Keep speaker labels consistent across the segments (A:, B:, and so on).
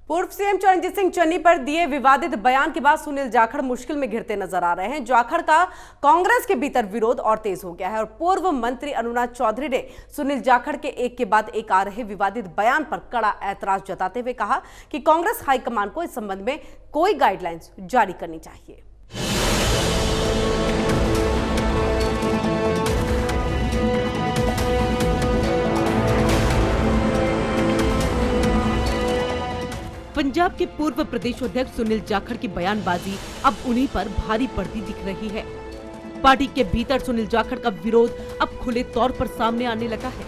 A: पूर्व सीएम चरणजीत सिंह चन्नी पर दिए विवादित बयान के बाद सुनील जाखड़ मुश्किल में घिरते नजर आ रहे हैं। जाखड़ का कांग्रेस के भीतर विरोध और तेज हो गया है और पूर्व मंत्री अनुराग चौधरी ने सुनील जाखड़ के एक के बाद एक आ रहे विवादित बयान पर कड़ा ऐतराज जताते हुए कहा कि कांग्रेस हाईकमान को इस संबंध में कोई गाइडलाइंस जारी करनी चाहिए।
B: पंजाब के पूर्व प्रदेश अध्यक्ष सुनील जाखड़ की बयानबाजी अब उन्हीं पर भारी पड़ती दिख रही है। पार्टी के भीतर सुनील जाखड़ का विरोध अब खुले तौर पर सामने आने लगा है।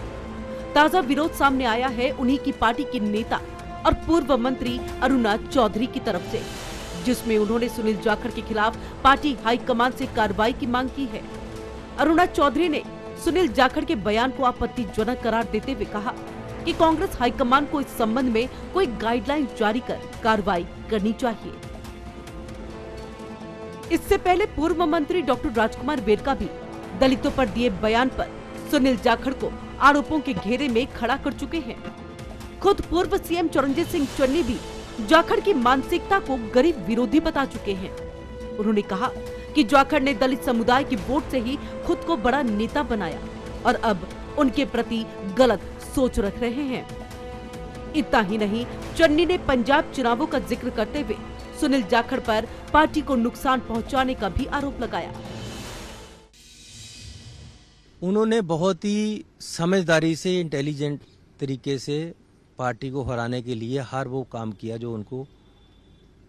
B: ताजा विरोध सामने आया है उन्हीं की पार्टी के नेता और पूर्व मंत्री अनुराग चौधरी की तरफ से, जिसमें उन्होंने सुनील जाखड़ के खिलाफ पार्टी हाईकमान से कार्रवाई की मांग की है। अनुराग चौधरी ने सुनील जाखड़ के बयान को आपत्तिजनक करार देते हुए कहा कि कांग्रेस हाईकमान को इस संबंध में कोई गाइडलाइन जारी कर कार्रवाई करनी चाहिए। इससे पहले पूर्व मंत्री डॉक्टर राजकुमार वेरका भी दलितों पर दिए बयान पर सुनील जाखड़ को आरोपों के घेरे में खड़ा कर चुके हैं। खुद पूर्व सीएम चरणजीत सिंह चन्नी भी जाखड़ की मानसिकता को गरीब विरोधी बता चुके हैं। उन्होंने कहा कि जाखड़ ने दलित समुदाय की वोट से ही खुद को बड़ा नेता बनाया और अब उनके प्रति गलत सोच रख रहे हैं। इतना ही नहीं, चन्नी ने पंजाब चुनावों का जिक्र करते हुए सुनील जाखड़ पर पार्टी को नुकसान पहुंचाने का भी आरोप लगाया।
C: उन्होंने बहुत ही समझदारी से, इंटेलिजेंट तरीके से पार्टी को हराने के लिए हर वो काम किया जो उनको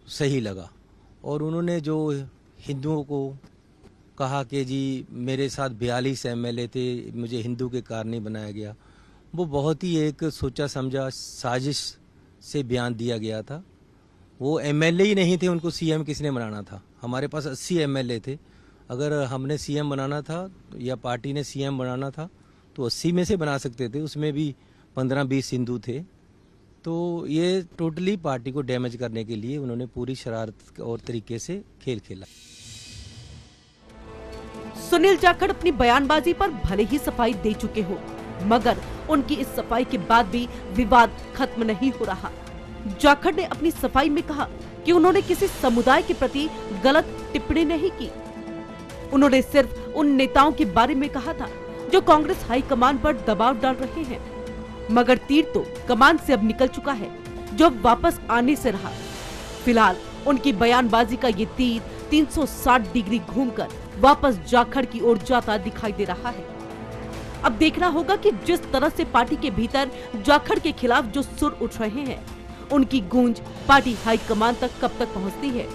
C: सही लगा। और उन्होंने जो हिंदुओं को कहा कि जी मेरे साथ 42 एमएलए थे, मुझे हिंदू के कारण नहीं बनाया गया, वो बहुत ही एक सोचा समझा साजिश से बयान दिया गया था। वो एमएलए ही नहीं थे, उनको सीएम किसने बनाना था? हमारे पास 80 एमएलए थे। अगर हमने सीएम बनाना था या पार्टी ने सीएम बनाना था तो 80 में से बना सकते थे, उसमें भी 15-20 हिंदू थे। तो ये टोटली पार्टी को डैमेज करने के लिए उन्होंने पूरी शरारत और तरीके से खेल खेला।
B: सुनील जाखड़ अपनी बयानबाजी पर भले ही सफाई दे चुके हो, मगर उनकी इस सफाई के बाद भी विवाद खत्म नहीं हो रहा। जाखड़ ने अपनी सफाई में कहा कि उन्होंने किसी समुदाय के प्रति गलत टिप्पणी नहीं की। उन्होंने सिर्फ उन नेताओं के बारे में कहा था जो कांग्रेस हाईकमान पर दबाव डाल रहे हैं, मगर तीर तो कमान से अब निकल चुका है, जो अब वापस आने से रहा। फिलहाल उनकी बयानबाजी का ये तीर 360 डिग्री घूमकर वापस जाखड़ की ओर जाता दिखाई दे रहा है। अब देखना होगा कि जिस तरह से पार्टी के भीतर जाखड़ के खिलाफ जो सुर उठ रहे हैं, उनकी गूंज पार्टी हाईकमान तक कब तक पहुंचती है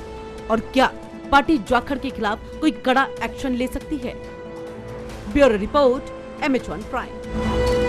B: और क्या पार्टी जाखड़ के खिलाफ कोई कड़ा एक्शन ले सकती है। Bureau report, MH1 prime.